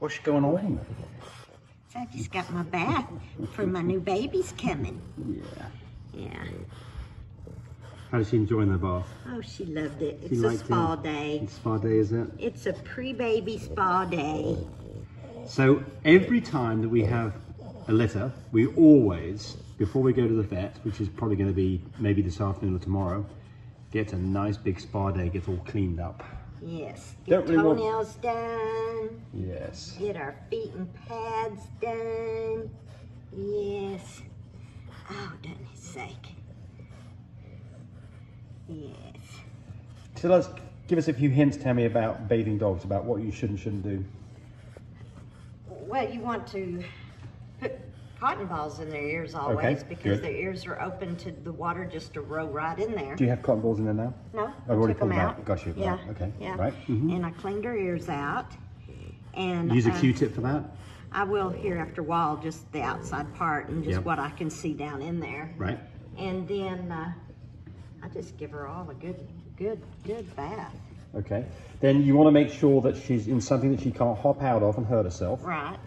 What's going on? So I just got my bath for my new baby's coming. Yeah. Yeah. How's she enjoying the bath? Oh, she loved it. It's a spa day. It's spa day, is it? It's a pre-baby spa day. So every time that we have a litter, we always, before we go to the vet, which is probably going to be maybe this afternoon or tomorrow, get a nice big spa day, get all cleaned up. Yes. Get toenails done. Yes. Get our feet and pads done. Yes. Oh, doesn't his sake. Yes. So give us a few hints, Tammy, about bathing dogs, about what you should and shouldn't do. Well, you want to put cotton balls in their ears always, because their ears are open to the water just to roll right in there. Do you have cotton balls in there now? No, I've already took them out. Got you. Yeah. Right. Okay. Yeah. Right. And I cleaned her ears out. And use a Q-tip for that? I will here after a while, just the outside part and just what I can see down in there. Right. And then I just give her all a good bath. Okay. Then you want to make sure that she's in something that she can't hop out of and hurt herself. Right.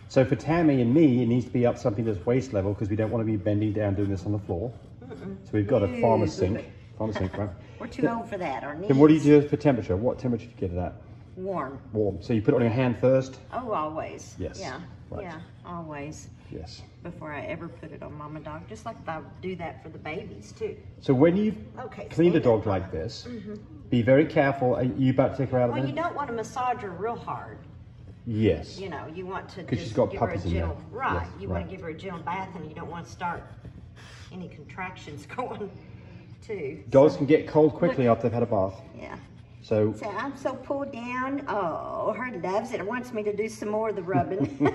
So for Tammy and me, it needs to be up something that's waist level, because we don't want to be bending down doing this on the floor. So we've got a farmer's sink. Right? We're too old for that. Our knees. Then what do you do for temperature? What temperature do you get it at? Warm. Warm. So you put it on your hand first? Oh, always. Yes. Yeah. Right. Yeah, always. Yes. Before I ever put it on mama dog, just like I do that for the babies too. So when you've cleaned a dog like this, be very careful. Are you about to take her out of Well, bed? you don't want to massage her real hard. Yes. You know, you want to Because she's got give her a puppies in there. gentle, right. Yes, You want to give her a gentle bath, and you don't want to start any contractions going too. Dogs can get cold quickly after they've had a bath. Yeah. So I'm so pulled down. Oh, her loves it. Wants me to do some more of the rubbing.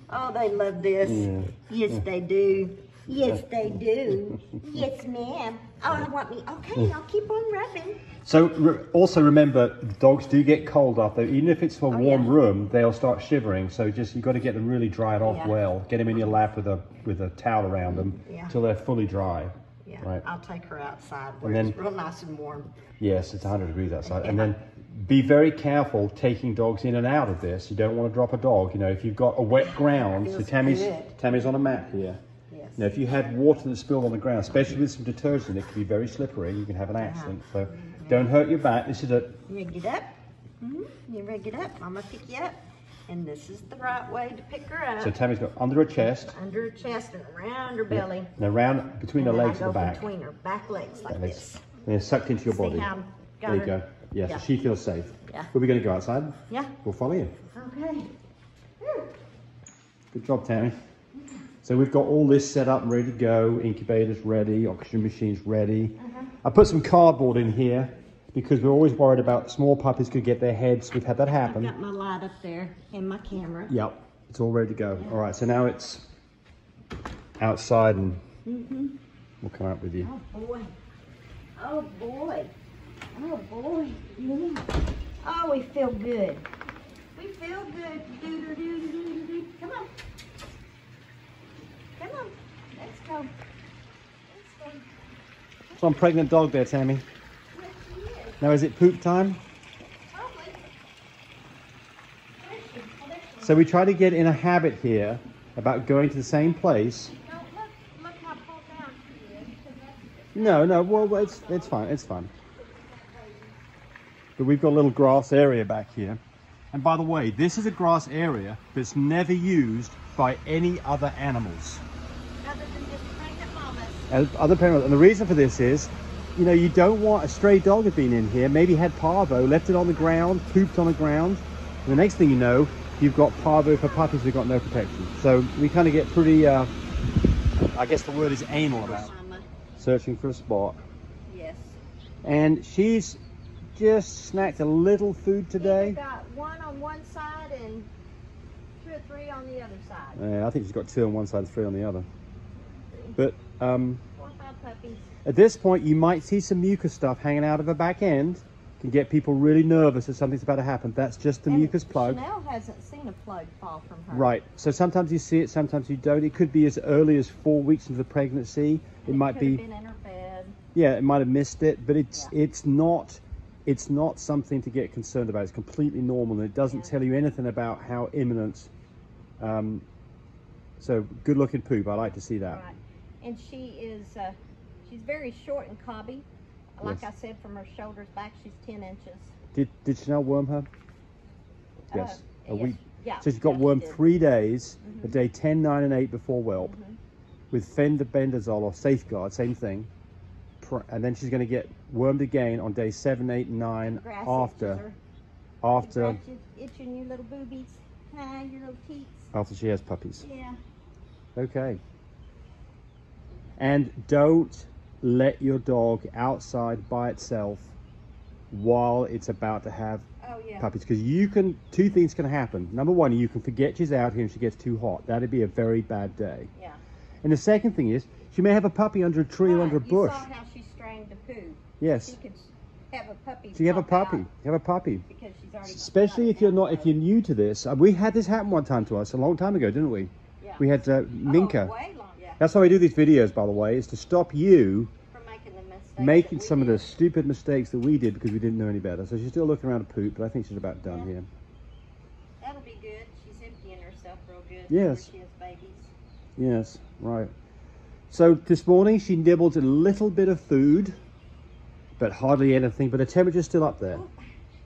Oh, they love this. Yeah. Yes, they do. Yes, they do. Yes, ma'am. Oh, they want me. Okay, I'll keep on rubbing. So also remember, dogs do get cold after, even if it's a warm room, they'll start shivering. So just you've got to get them really dried off well. Get them in your lap with a towel around them until they're fully dry. Yeah, right. I'll take her outside where it's real nice and warm. Yes, it's 100 degrees outside. And then be very careful taking dogs in and out of this. You don't want to drop a dog. You know, if you've got a wet ground, so Tammy's on a mat here. Yes. Now, if you had water that spilled on the ground, especially with some detergent, it can be very slippery. You can have an accident. So don't hurt your back. This is a... You ready to get up? You ready to get up? Mama pick you up. And this is the right way to pick her up. So Tammy's got under her chest. Under her chest and around her belly. And around between her legs and the back. Between her back legs like this. And it's sucked into your body. There you go. Yeah, so she feels safe. Yeah. Were we going to go outside? Yeah. We'll follow you. Okay. Good job, Tammy. So we've got all this set up and ready to go. Incubators ready, oxygen machines ready. I put some cardboard in here because we're always worried about small puppies could get their heads. We've had that happen. I've got my light up there and my camera. Yep, it's all ready to go. All right, so now it's outside and we'll come out with you. Oh boy. Oh boy. Oh boy. Yeah. Oh, we feel good. We feel good. Do. Come on. Come on. Let's go. Let's go. So I'm pregnant dog there, Tammy. Yes, she is. Now is it poop time? Probably. So we try to get in a habit here about going to the same place. No, look how pulled down she is. No, well, it's fine, it's fine. But we've got a little grass area back here. And by the way, this is a grass area that's never used by any other animals. Other than just pregnant mamas. Other parents. And the reason for this is, you know, you don't want a stray dog had been in here, maybe had parvo, left it on the ground, pooped on the ground. And the next thing you know, you've got parvo for puppies who've got no protection. So we kind of get pretty, I guess the word is anal about searching for a spot. Yes. And she's just snacked a little food today. We've got one on one side and 2 or 3 on the other side. I think she's got 2 on one side and 3 on the other. But 4 or 5 puppies. at this point, you might see some mucus stuff hanging out of her back end. Can get people really nervous that something's about to happen. That's just the mucus plug. Chanel hasn't seen a plug fall from her. Right. So sometimes you see it, sometimes you don't. It could be as early as 4 weeks into the pregnancy. It might be. Been in her bed. Yeah, it might have missed it, but it's not it's not something to get concerned about. It's completely normal, and it doesn't tell you anything about how imminent. So good looking poop. I like to see that. Right. And she is, she's very short and cobby. Like Yes. I said, from her shoulders back, she's 10 inches. Did Chanel worm her? Yes. A yes. week. Yeah. So she's got yeah, she wormed did. 3 days, a day 10, 9, and 8 before whelp, Mhm. with fenbendazole or Safeguard, same thing. And then she's going to get wormed again on day 7, 8, and 9 Grass after itching your little boobies. Hi, your little teats. after she has puppies. Yeah. Okay. And don't let your dog outside by itself while it's about to have Oh, yeah. puppies, because you can, two things can happen. Number one, you can forget she's out here and she gets too hot. That'd be a very bad day. Yeah. And the second thing is, she may have a puppy under a tree or under a bush. You saw how she strained to poo. Yes. She could have a puppy. So you have a pop puppy. out You have a puppy. Because she's already Especially if you're not, if you're new to this. We had this happen one time to us a long time ago, didn't we? Yeah. We had Minka. Oh, way long. Yeah. That's how we do these videos, by the way, is to stop you From making the mistakes. making that we some of did. the stupid mistakes that we did because we didn't know any better. So she's still looking around to poop, but I think she's about done here. That'll be good. She's emptying herself real good. Yes. Before she has babies. Yes, right. So this morning she nibbled a little bit of food, but hardly anything, but the temperature's still up there. Oh,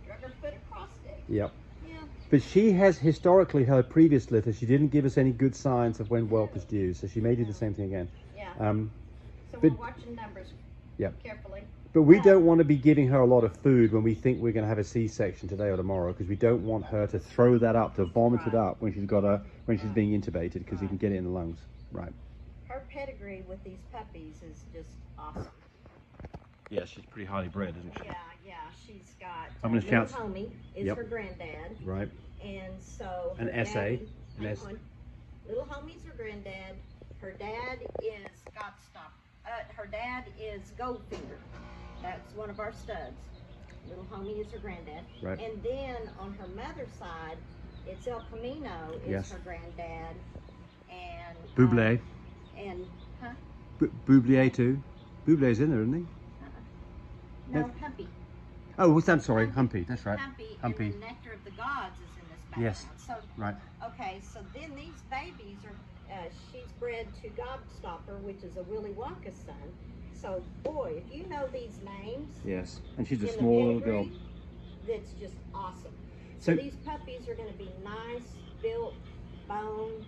drug her foot across it. Yep. Yeah. But she has historically, her previous litter, she didn't give us any good signs of when whelp is due, so she may do the same thing again. Yeah. So but- we're watching numbers Yep. carefully. But we don't want to be giving her a lot of food when we think we're going to have a C-section today or tomorrow, because we don't want her to throw that up, to vomit it Right. up when she's being intubated, because you can get it in the lungs. Right. Her pedigree with these puppies is just awesome. Yeah, she's pretty highly bred, isn't she? Yeah, yeah. She's got I'm gonna little shout- homie is Yep. her granddad, Right. and so An her SA. daddy- An hang S- on. Little homie's her granddad. Her dad is her dad is Goldfinger. That's one of our studs. Little homie is her granddad. Right. And then on her mother's side, it's El Camino is Yes. her granddad, and Buble. and huh? Bublier too. Bublé's in there, isn't he? No, Yes. Humpy. Oh, I'm sorry, Humpy. That's right. Humpy. Humpy. And the Nectar of the Gods is in this background. Yes. So Right. okay, so then these babies are, she's bred to Gobstopper, which is a Willy Wonka son. So, boy, if you know these names, Yes. And she's a in the small little girl. pedigree, that's just awesome. So, So- these puppies are going to be nice, built, bone,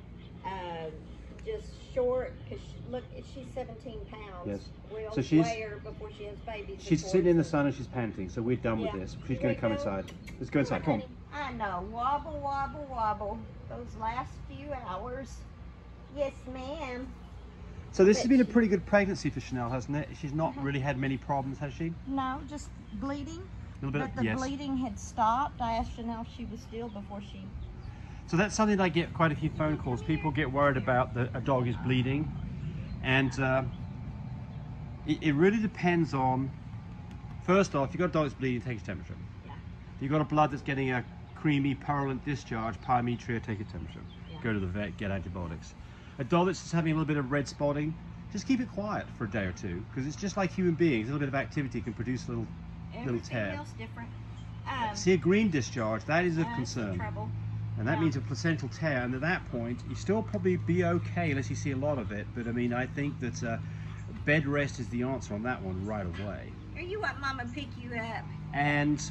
just short, because look, she's 17 pounds. Yes. We'll So she's- weigh her before she has babies. She's before sitting in the she- sun and she's panting, so we're done with Yeah. this. She's Here going we to come go. inside. Let's go inside. Come on. I know. Wobble, wobble, wobble. Those last few hours. Yes, ma'am. So this has been a pretty good pregnancy for Chanel, hasn't it? She's not really had many problems, has she? No, just bleeding. A little bit. But the Yes. bleeding had stopped. I asked Chanel if she was still before she. So that's something that I get quite a few phone calls. People get worried about that a dog is bleeding, and it really depends on. First off, if you've got a dog that's bleeding, take its temperature. Yeah. If you've got a blood that's getting a creamy, purulent discharge, pyometria, take its temperature. Yeah. Go to the vet, get antibiotics. A dog that's just having a little bit of red spotting, just keep it quiet for a day or two, because it's just like human beings. A little bit of activity can produce a little Everything tear. else different. See a green discharge, that is of That's concern. trouble. And that Yeah. means a placental tear, and at that point, you still probably be okay unless you see a lot of it. But I mean, I think that bed rest is the answer on that one right away. Are you want Mama pick you up? And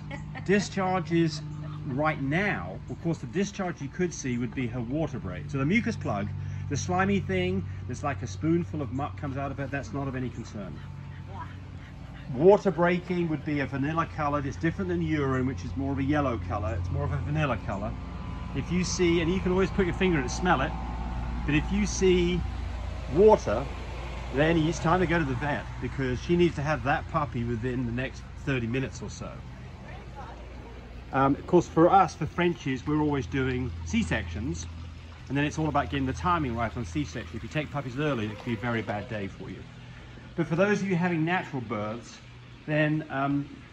discharges right now, of course, the discharge you could see would be her water break. So the mucus plug, the slimy thing, there's like a spoonful of muck comes out of it, that's not of any concern. Yeah. Water breaking would be a vanilla color. It's different than urine, which is more of a yellow color. It's more of a vanilla color. If you see, and you can always put your finger in it, smell it, but if you see water, then it's time to go to the vet, because she needs to have that puppy within the next 30 minutes or so. Of course, for us, for Frenchies, we're always doing C-sections, and then it's all about getting the timing right on C-section. If you take puppies early, it could be a very bad day for you. But for those of you having natural births, then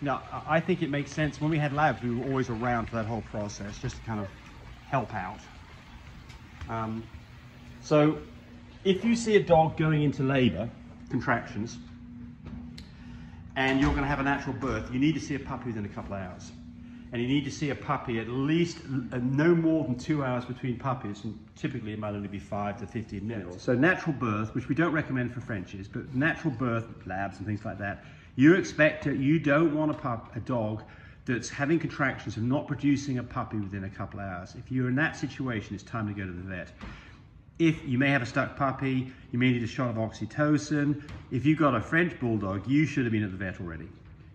no, I think it makes sense. When we had labs, we were always around for that whole process, just to kind of help out. So if you see a dog going into labor, contractions, and you're going to have a natural birth, you need to see a puppy within a couple of hours. And you need to see a puppy at least no more than 2 hours between puppies, and typically it might only be 5 to 15 minutes. So natural birth, which we don't recommend for Frenchies, but natural birth, labs and things like that, you don't want a dog that's having contractions and not producing a puppy within a couple of hours. If you're in that situation, it's time to go to the vet. If you may have a stuck puppy, you may need a shot of oxytocin. If you've got a French bulldog, you should have been at the vet already.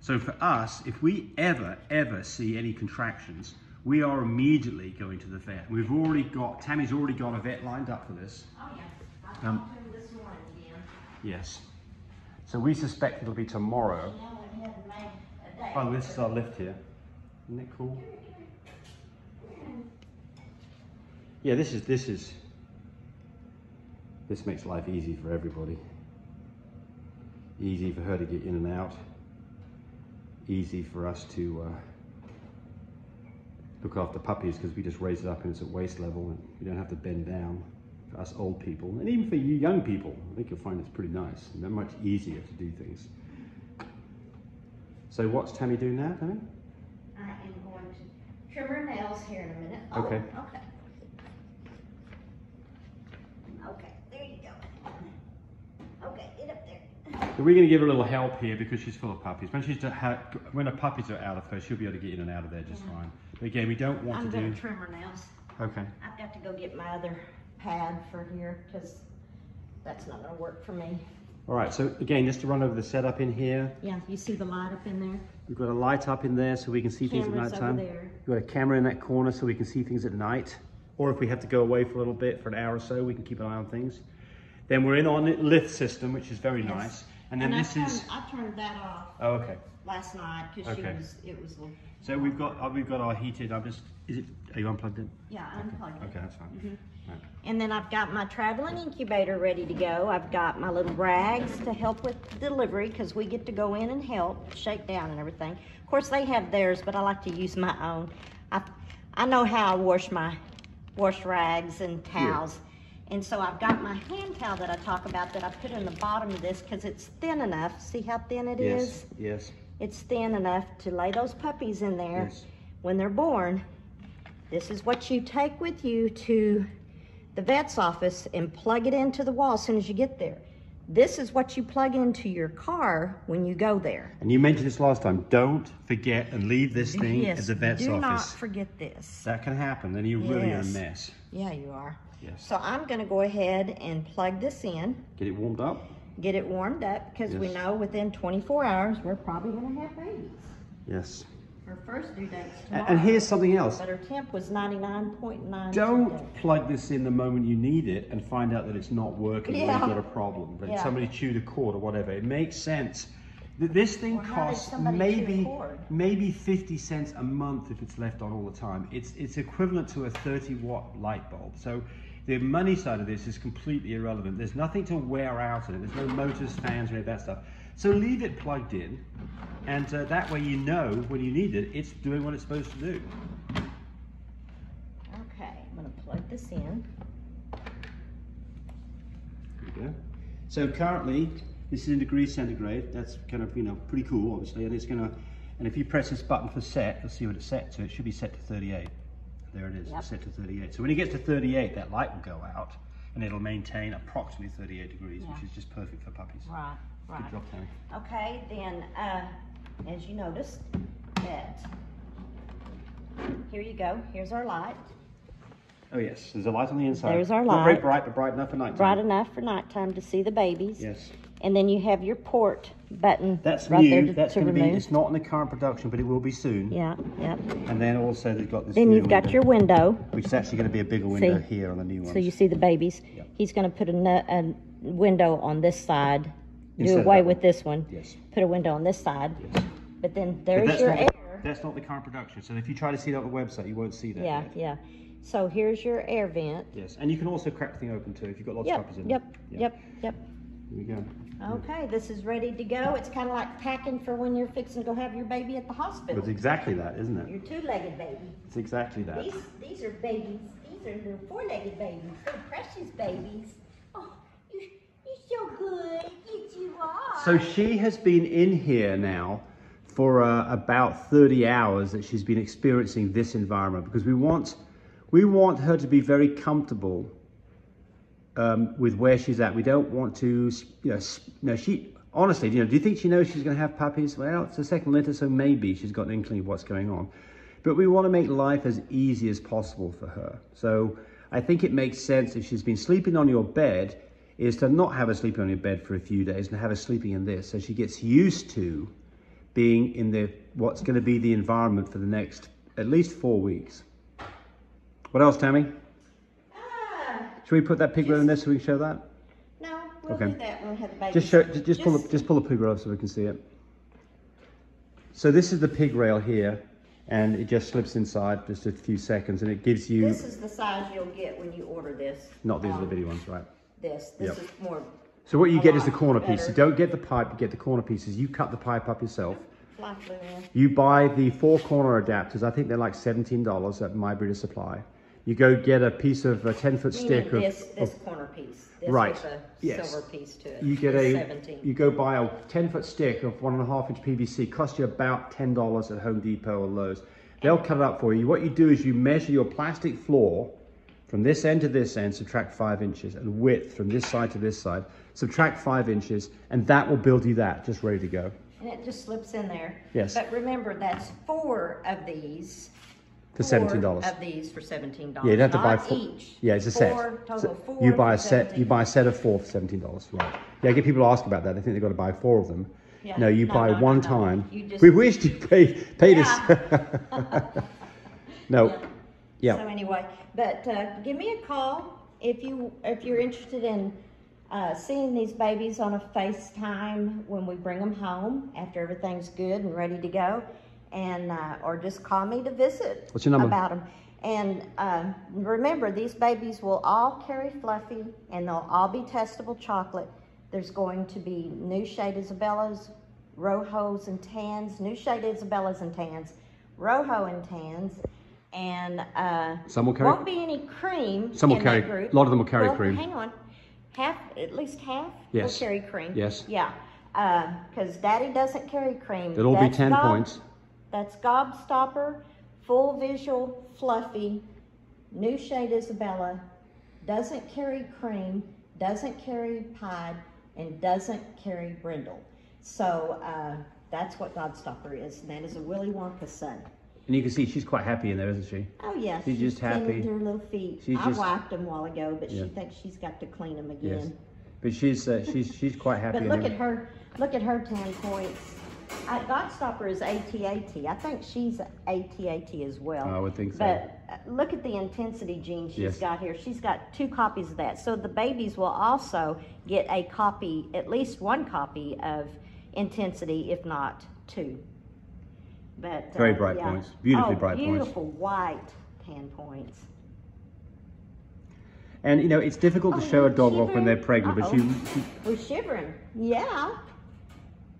So for us, if we ever see any contractions, we are immediately going to the vet. Tammy's already got a vet lined up for this. Oh yes, I talked to him this morning again. Yes. So we suspect it'll be tomorrow. He hasn't made a day. Oh, this is our lift here. Isn't it cool? Yeah, this makes life easy for everybody. Easy for her to get in and out. Easy for us to look after puppies because we just raise it up and it's at waist level and we don't have to bend down. For us old people, and even for you young people, I think you'll find it's pretty nice and they're much easier to do things. So what's Tammy doing now, Tammy? I am going to trim her nails here in a minute. Okay. Oh, okay. Okay, there you go. Okay, get up there. So we're going to give her a little help here because she's full of puppies. When her puppies are out of her, she'll be able to get in and out of there just fine. But again, we don't want I'm to going do... to trim her nails. Okay. I've got to go get my other pad for here because that's not going to work for me. All right, so again, just to run over the setup in here. Yeah, you see the light up in there? We've got a light up in there so we can see things at Camera's night time. over there. We've got a camera in that corner so we can see things at night. Or if we have to go away for a little bit, for an hour or so, we can keep an eye on things. Then we're in on the lift system, which is very nice. And then I turned that off Oh, okay. last night because Okay. it was little. So we've got our heated, are you unplugged in? Yeah, I unplugged it. Okay, that's fine. Right. And then I've got my traveling incubator ready to go. I've got my little rags to help with delivery because we get to go in and help, shake down and everything. Of course, they have theirs, but I like to use my own. I know how I wash rags and towels. Yeah. And so I've got my hand towel that I talk about that I put in the bottom of this because it's thin enough. See how thin it is? Yes. It's thin enough to lay those puppies in there Yes. when they're born. This is what you take with you to the vet's office and plug it into the wall as soon as you get there. This is what you plug into your car when you go there. And you mentioned this last time. Don't forget and leave this thing at the vet's office. Do not forget this. That can happen. Then you're really in a mess. Yeah, you are. Yes. So I'm going to go ahead and plug this in. Get it warmed up. Get it warmed up because we know within 24 hours we're probably going to have babies. Yes. Her first due date's tomorrow. And here's something else. But her temp was 99.9. Don't plug this in the moment you need it and find out that it's not working or you've got a problem. But somebody chewed a cord or whatever. It makes sense. This thing costs maybe 50 cents a month if it's left on all the time. It's equivalent to a 30-watt light bulb. So the money side of this is completely irrelevant. There's nothing to wear out in it. There's no motors, fans, or any of that stuff. So leave it plugged in, and that way you know when you need it, it's doing what it's supposed to do. Okay, I'm going to plug this in. There you go. So currently, this is in degrees centigrade. That's kind of, pretty cool, obviously. And it's and if you press this button for set, you'll see what it's set to. It should be set to 38. There it is, it's set to 38. So when it gets to 38, that light will go out and it'll maintain approximately 38 degrees, which is just perfect for puppies. Right. Good job, Tammy. Okay, then, as you noticed, that, here you go, here's our light. Oh yes, there's a light on the inside. There's our light. Not very bright, but bright enough for nighttime. Bright enough for nighttime to see the babies. Yes. And then you have your port button. That's right new. there That's to going to remove. be. It's not in the current production, but it will be soon. Yeah. And then also they've got this. Then you've got your window, which is actually going to be a bigger window here on the new one. so you see the babies. Yep. He's going to put a window on this side. Instead Do of away that with one. this one. Yes. Put a window on this side. Yes. But then But there's your air. That's not the current production. So if you try to see it on the website, you won't see that. yet. Yeah. So here's your air vent. Yes, and you can also crack the thing open too if you've got lots of puppies in it. Yep. Here we go. Okay, this is ready to go. It's kind of like packing for when you're fixing to go have your baby at the hospital. It's exactly that, isn't it? Your two-legged baby. It's exactly that. These are babies. These are little four-legged babies. They're precious babies. Oh, you're so good. Yes, you are. So she has been in here now for about 30 hours that she's been experiencing this environment, because we want her to be very comfortable with where she's at. We don't want to, she honestly, do you think she knows she's going to have puppies? Well, it's the second litter, so maybe she's got an inkling of what's going on. But we want to make life as easy as possible for her. So I think it makes sense, if she's been sleeping on your bed, is to not have her sleeping on your bed for a few days and have her sleeping in this, so she gets used to being in what's going to be the environment for the next at least 4 weeks. What else, Tammy? Should we put that pig rail in there so we can show that? No, we'll do that. We'll have the baby. Just pull the pig rail so we can see it. So this is the pig rail here, and it just slips inside just a few seconds, and it gives you. This is the size you'll get when you order this. Not these are the bitty ones, right? This Yep. is more. So what you get is the corner piece. You don't get the pipe, you get the corner pieces. You cut the pipe up yourself. Fly flew in. You buy the 4 corner adapters. I think they're like $17 at My Breeder Supply. You go get a piece of a 10-foot stick of this corner piece. This right. With a Yes. silver piece to it. You get It's a 17. you go buy a 10-foot stick of 1.5-inch PVC. Costs you about $10 at Home Depot or Lowe's. They'll cut it up for you. What you do is you measure your plastic floor from this end to this end, subtract 5 inches, and width from this side to this side, subtract 5 inches, and that will build you that, just ready to go. And it just slips in there. Yes. But remember, that's 4 of these. For $17. 4 of these for $17. Yeah, you'd have to buy Not 4. each. Yeah, it's a set. 4 total. 4 you buy a for set. You buy a set of 4 for $17. Right. Yeah, I get people ask about that. They think they've got to buy 4 of them. Yeah. No, you buy one no. time. You just, We wished you paid Yeah. us. No. Yeah. So anyway, but give me a call if you're interested in seeing these babies on a FaceTime when we bring them home after everything's good and ready to go, and or just call me to visit. What's your number? About them. And remember, these babies will all carry Fluffy, and they'll all be testable chocolate. There's going to be new shade Isabellas, Rojos and tans, new shade Isabellas and tans, Rojo and tans, and some will carry. won't be any cream. Some will in carry. that group. A lot of them will carry cream. Hang on, at least half Yes. will carry cream. Yes. Yeah, because Daddy doesn't carry cream. It'll all be 10 points. That's Gobstopper, Full Visual, Fluffy, new shade Isabella, doesn't carry cream, doesn't carry pied, and doesn't carry brindle. So that's what Gobstopper is, and that is a Willy Wonka son. And you can see she's quite happy in there, isn't she? Oh yes, She's just happy. cleaned her little feet. She's I just- wiped them a while ago, but Yeah. she thinks she's got to clean them again. Yes. But she's quite happy. But in look there. at her 10 points. Gobstopper is AT-AT. I think she's AT-AT as well. I would think so. But look at the intensity gene she's Yes. got here. She's got 2 copies of that. So the babies will also get a copy, at least 1 copy of intensity, if not 2. But Very bright points. Beautifully bright points. Beautiful white 10 points. And it's difficult to show a dog off when they're pregnant, but We're shivering. Yeah.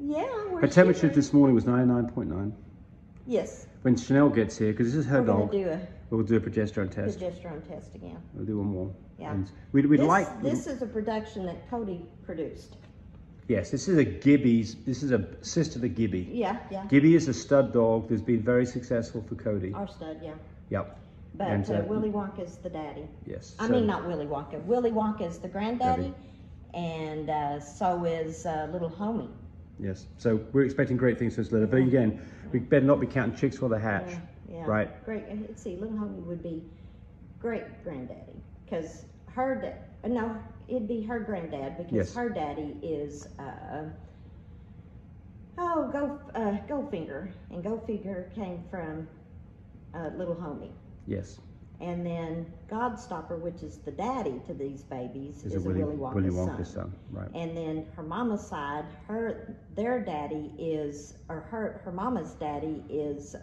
Yeah, we're her temperature shivering. this morning was 99.9. Yes. When Chanel gets here, because this is her We're going dog, to do a we'll do a progesterone test. progesterone test again. We'll do one more. Yeah. And we'd like. This is a production that Cody produced. Yes, this is a Gibby's. This is a sister to Gibby. Yeah, yeah. Gibby is a stud dog that's been very successful for Cody. Our stud, yeah. Yep. But And, Willy Wonka's the daddy. Yes. I mean, not Willy Wonka. Willy Wonka is the granddaddy, and so is Little Homie. Yes. So we're expecting great things from this litter. But again, we better not be counting chicks while they hatch. Yeah. Right. Great. Let's see. Little Homie would be great granddaddy because it'd be her granddad because Yes. her daddy is Goldfinger, and Goldfinger came from Little Homie. Yes. And then Gobstopper, which is the daddy to these babies, is a Willy Wonka's son. son. Right. And then her mama's side, their daddy is, or her mama's daddy is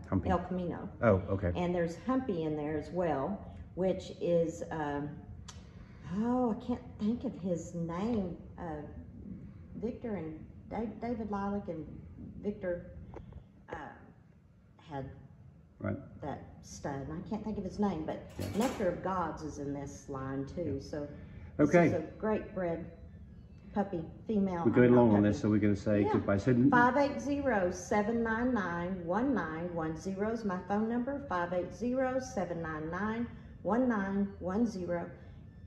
Humpy. El Camino. Oh, okay. And there's Humpy in there as well, which is, I can't think of his name. Victor and David Lilac and Victor had Right. that stud, and I can't think of his name, but Nectar of Gods is in this line too. So this Okay. is a great bred puppy, female. We're going long on puppy. this, so we're going to say Yeah. goodbye. So 580-799-1910 is my phone number, 580-799-1910.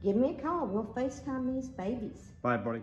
Give me a call. We'll FaceTime these babies. bye, buddy.